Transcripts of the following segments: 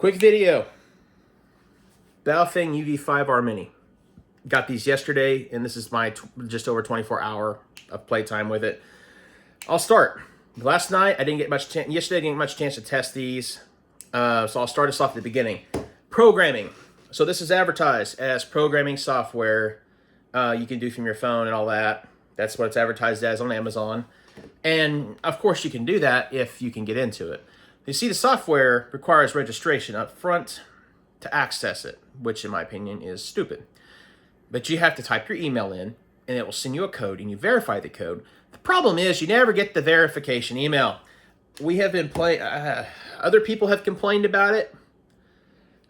Quick video. Baofeng UV5R Mini. Got these yesterday, and this is my just over 24-hour of playtime with it. I'll start. Last night, I didn't get much chance. Yesterday, I didn't get much chance to test these. So I'll start us off at the beginning. Programming. So this is advertised as programming software you can do from your phone and all that. That's what it's advertised as on Amazon. And of course, you can do that if you can get into it. You see, the software requires registration up front to access it, which in my opinion is stupid. But you have to type your email in, and it will send you a code, and you verify the code. The problem is you never get the verification email. We have been playing, other people have complained about it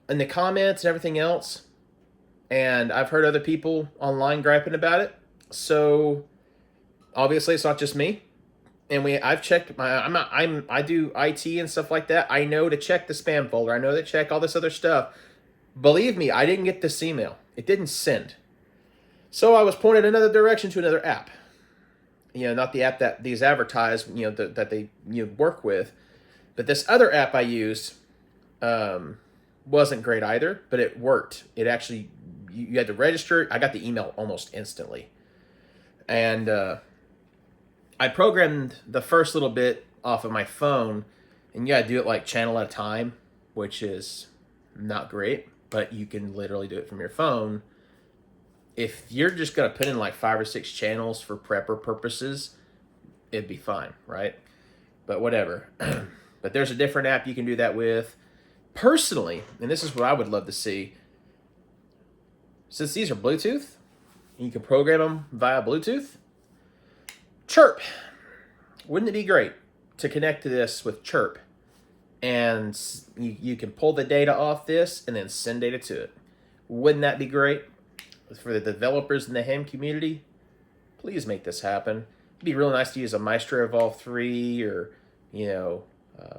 in the comments and everything else. And I've heard other people online griping about it. So obviously it's not just me. And I've checked I do IT and stuff like that. I know to check the spam folder. I know to check all this other stuff. Believe me, I didn't get this email. It didn't send. So I was pointed another direction to another app. You know, not the app that these advertise, you know, that they work with, but this other app I used wasn't great either, but it worked. It actually, you had to register. I got the email almost instantly. And I programmed the first little bit off of my phone, and you gotta do it like channel at a time, which is not great, but you can literally do it from your phone. If you're just gonna put in like 5 or 6 channels for prepper purposes, it'd be fine, right? But whatever. But there's a different app you can do that with. Personally, and this is what I would love to see, since these are Bluetooth, you can program them via Bluetooth. Chirp. Wouldn't it be great to connect to this with Chirp? And you can pull the data off this and then send data to it. Wouldn't that be great? For the developers in the ham community, please make this happen. It'd be really nice to use a Maestro Evolve 3 or, you know,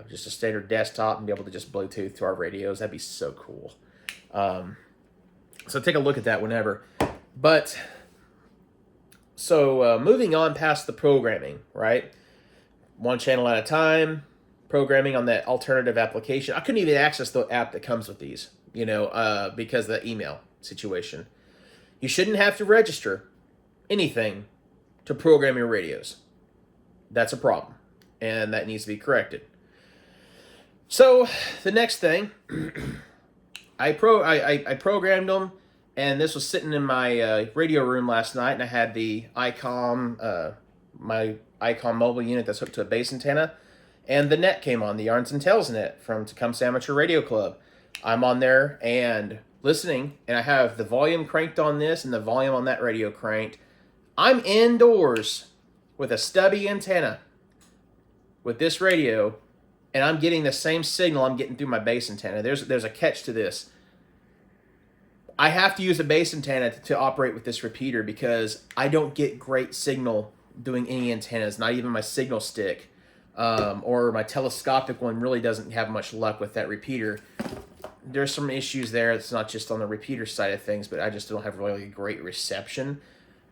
just a standard desktop and be able to just Bluetooth to our radios. That'd be so cool. So take a look at that whenever. But, so moving on past the programming, right? One channel at a time, programming on that alternative application. I couldn't even access the app that comes with these, you know, because of the email situation. You shouldn't have to register anything to program your radios. That's a problem, and that needs to be corrected. So the next thing, I programmed them, and this was sitting in my radio room last night, and I had the ICOM, my ICOM mobile unit that's hooked to a base antenna, and the net came on, the Yarns and Tales net from Tecumseh Amateur Radio Club. I'm on there and listening, and I have the volume cranked on this and the volume on that radio cranked. I'm indoors with a stubby antenna with this radio, and I'm getting the same signal I'm getting through my base antenna. There's a catch to this. I have to use a base antenna to operate with this repeater because I don't get great signal doing any antennas, not even my signal stick. Or my telescopic one really doesn't have much luck with that repeater. There's some issues there. It's not just on the repeater side of things, but I just don't have really great reception.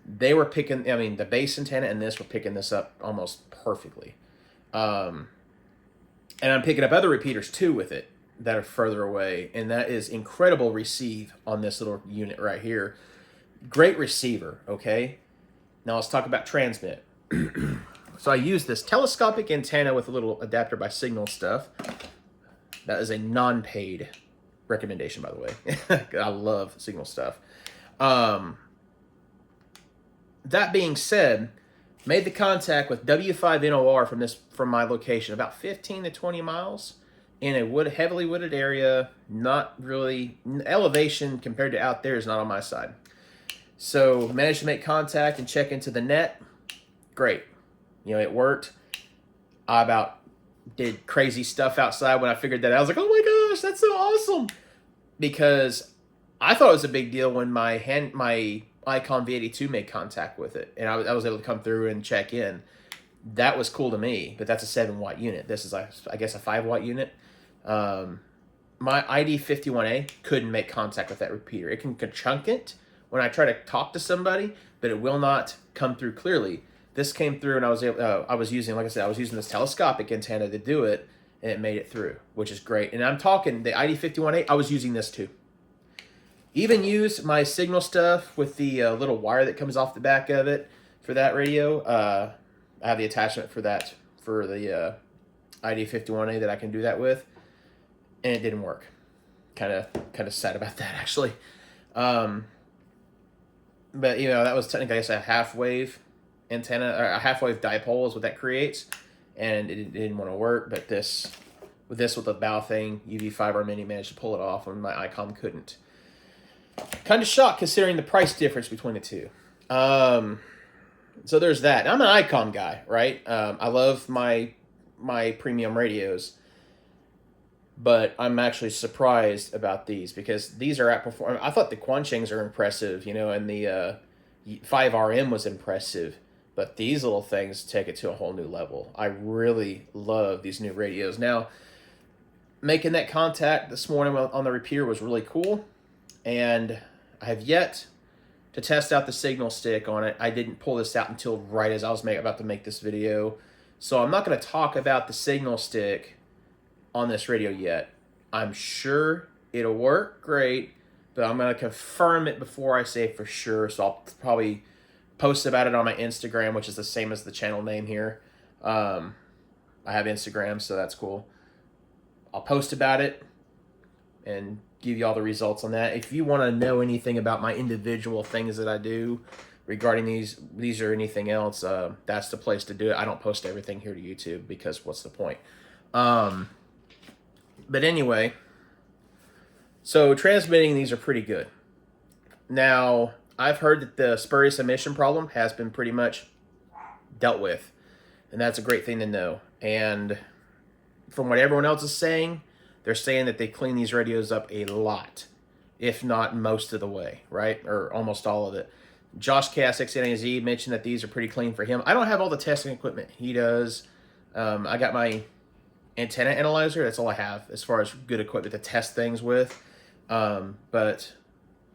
They were picking, I mean, the base antenna and this were picking this up almost perfectly. And I'm picking up other repeaters too with it that are further away, and that is incredible receive on this little unit right here. Great receiver, okay? Now let's talk about transmit. So I use this telescopic antenna with a little adapter by Signal stuff. That is a non-paid recommendation, by the way. I love Signal stuff. That being said, made the contact with W5NOR from my location, about 15 to 20 miles in a heavily wooded area. Not really elevation compared to out there is not on my side. So managed to make contact and check into the net. Great. You know, it worked. I did crazy stuff outside when I figured that out. I was like, oh my gosh, that's so awesome. Because I thought it was a big deal when my ICOM V82 made contact with it. And I was able to come through and check in. That was cool to me, but that's a 7-watt unit. This is, I guess, a 5-watt unit. My ID51A couldn't make contact with that repeater. It can chunk it when I try to talk to somebody, but it will not come through clearly. This came through, and I was using, like I said, I was using this telescopic antenna to do it, and it made it through, which is great. And I'm talking the ID51A, I was using this too. Even used my signal stuff with the little wire that comes off the back of it for that radio. I have the attachment for that, for the ID51A that I can do that with, and it didn't work. Kind of sad about that, actually. But you know, that was technically, I guess, a half wave antenna, or a half wave dipole is what that creates, and it didn't want to work. But with the Baofeng UV5R Mini managed to pull it off when my ICOM couldn't. Kind of shocked considering the price difference between the two. So there's that. I'm an ICOM guy, right? I love my premium radios, but I'm actually surprised about these because these are outperforming. I thought the Quanchings are impressive, you know, and the 5RM was impressive, but these little things take it to a whole new level. I really love these new radios. Now, making that contact this morning on the repeater was really cool, and I have yet to test out the signal stick on it. I didn't pull this out until right as I was about to make this video. So I'm not going to talk about the signal stick on this radio yet. I'm sure it'll work great, but I'm going to confirm it before I say for sure. So I'll probably post about it on my Instagram, which is the same as the channel name here. I have Instagram, so that's cool. I'll post about it and give you all the results on that. If you want to know anything about my individual things that I do regarding these or anything else, that's the place to do it. I don't post everything here to YouTube because what's the point? But anyway, so transmitting these are pretty good. Now, I've heard that the spurious emission problem has been pretty much dealt with, and that's a great thing to know. And from what everyone else is saying, they're saying that they clean these radios up a lot, if not most of the way, right? Or almost all of it. Josh K6NAZ mentioned that these are pretty clean for him. I don't have all the testing equipment. He does. I got my antenna analyzer. That's all I have as far as good equipment to test things with. But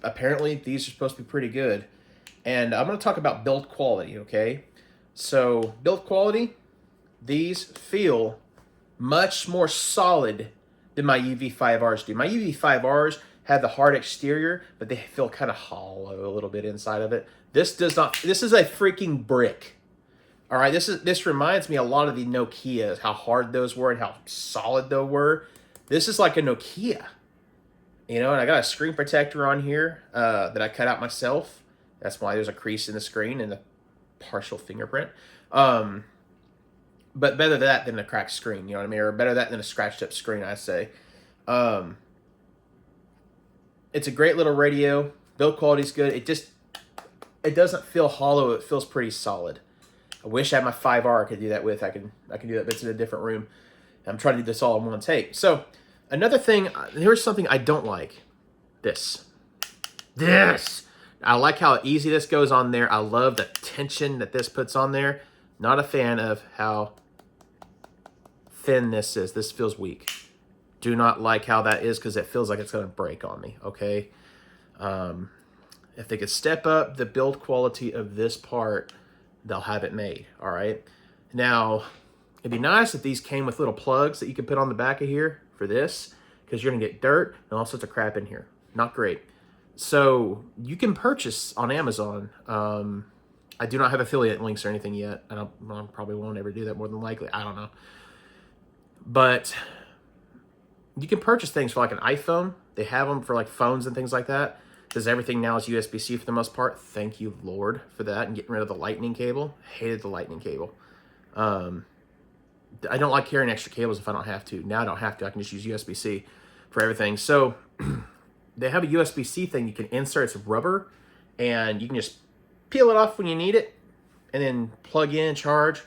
apparently these are supposed to be pretty good. And I'm going to talk about build quality, okay? So build quality, these feel much more solid than my UV5Rs do. My UV5Rs have the hard exterior, but they feel kind of hollow a little bit inside of it. This does not. This is a freaking brick. All right, this reminds me a lot of the Nokias, how hard those were and how solid they were. This is like a Nokia, you know. And I got a screen protector on here that I cut out myself. That's why there's a crease in the screen and a partial fingerprint. But better that than a cracked screen, you know what I mean? Or better that than a scratched up screen, I say. It's a great little radio. Build quality's good. It doesn't feel hollow. It feels pretty solid. I wish I had my 5R I could do that with. I can do that, but it's in a different room. I'm trying to do this all in one take. So another thing, here's something I don't like. This. I like how easy this goes on there. I love the tension that this puts on there. Not a fan of how thin this is. This feels weak. Do not like how that is because it feels like it's going to break on me, okay? If they could step up the build quality of this part, they'll have it made, all right? Now, it'd be nice if these came with little plugs that you could put on the back of here for this because you're going to get dirt and all sorts of crap in here. Not great. So you can purchase on Amazon. I do not have affiliate links or anything yet. I probably won't ever do that more than likely. I don't know. But you can purchase things for like an iPhone. They have them for like phones and things like that. Because everything now is USB-C for the most part. Thank you, Lord, for that. And getting rid of the lightning cable. Hated the lightning cable. I don't like carrying extra cables if I don't have to. Now I don't have to. I can just use USB-C for everything. So they have a USB-C thing you can insert. It's rubber. And you can just peel it off when you need it. And then plug in, charge,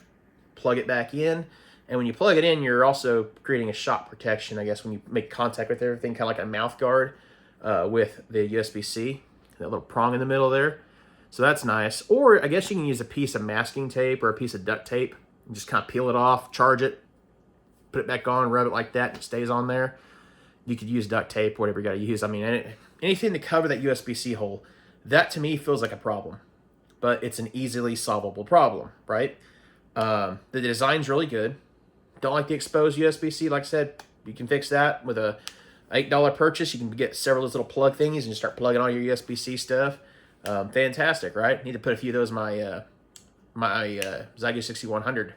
plug it back in. And when you plug it in, you're also creating a shock protection, I guess, when you make contact with everything, kind of like a mouth guard with the USB-C, that little prong in the middle there. So that's nice. Or I guess you can use a piece of masking tape or a piece of duct tape and just kind of peel it off, charge it, put it back on, rub it like that, and it stays on there. You could use duct tape, whatever you got to use. I mean, anything to cover that USB-C hole, that to me feels like a problem. But it's an easily solvable problem, right? The design's really good. don't like the exposed USB-C, like I said, you can fix that with a $8 purchase. You can get several of those little plug thingies and start plugging all your USB-C stuff. Fantastic, right? Need to put a few of those in my Zygo 6100,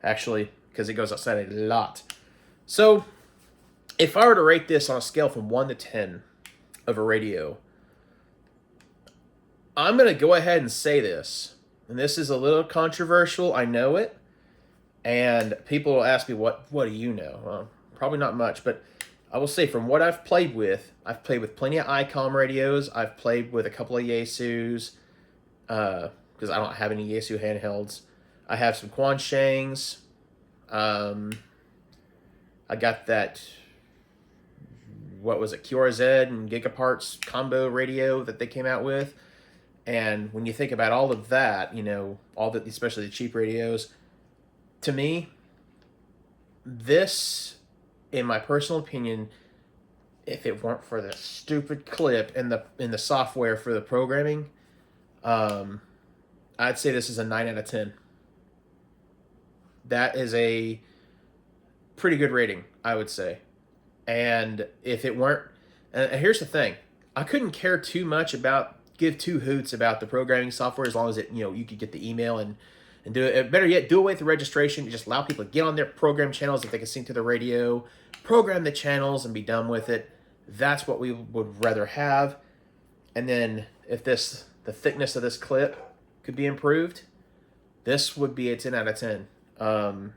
actually, because it goes outside a lot. So if I were to rate this on a scale from 1 to 10 of a radio, I'm going to go ahead and say this, and this is a little controversial, I know it, and people will ask me, what do you know? Well, probably not much, but I will say from what I've played with plenty of ICOM radios. I've played with a couple of Yaesus, because I don't have any Yaesu handhelds. I have some Quanshangs. I got that, what was it, QRZ and Gigaparts combo radio that they came out with. And when you think about all of that, you know, especially the cheap radios, to me, this, in my personal opinion, if it weren't for the stupid clip and the software for the programming, I'd say this is a 9 out of 10. That is a pretty good rating, I would say. And if it weren't, and here's the thing, I couldn't care too much give two hoots about the programming software, as long as you could get the email and do it. Better yet, do away with the registration. Just allow people to get on their program channels if they can sync to the radio, program the channels, and be done with it. That's what we would rather have. And then if the thickness of this clip could be improved, this would be a 10 out of 10.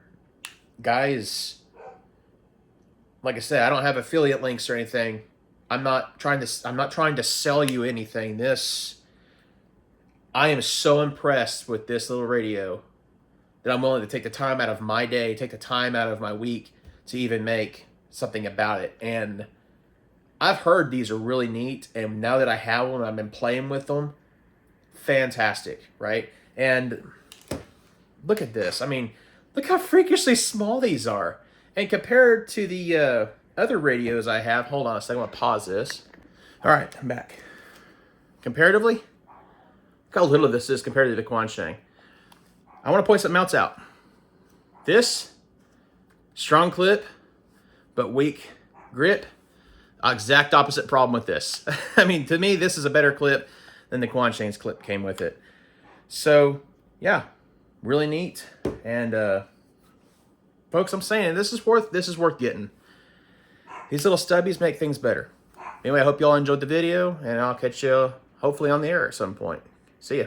Guys, like I said, I don't have affiliate links or anything. I'm not trying to sell you anything. I am so impressed with this little radio that I'm willing to take the time out of my day, take the time out of my week to even make something about it. And I've heard these are really neat, and now that I have one, I've been playing with them. Fantastic, right? And look at this. I mean, look how freakishly small these are. And compared to the other radios I have, hold on a second, I'm gonna pause this. All right, I'm back. Comparatively, look how little this is compared to the Quansheng. I want to point something else out. This, strong clip, but weak grip. Exact opposite problem with this. I mean, to me, this is a better clip than the Quansheng's clip came with it. So, yeah, really neat. And folks, I'm saying this is worth getting. These little stubbies make things better. Anyway, I hope you all enjoyed the video, and I'll catch you hopefully on the air at some point. See ya.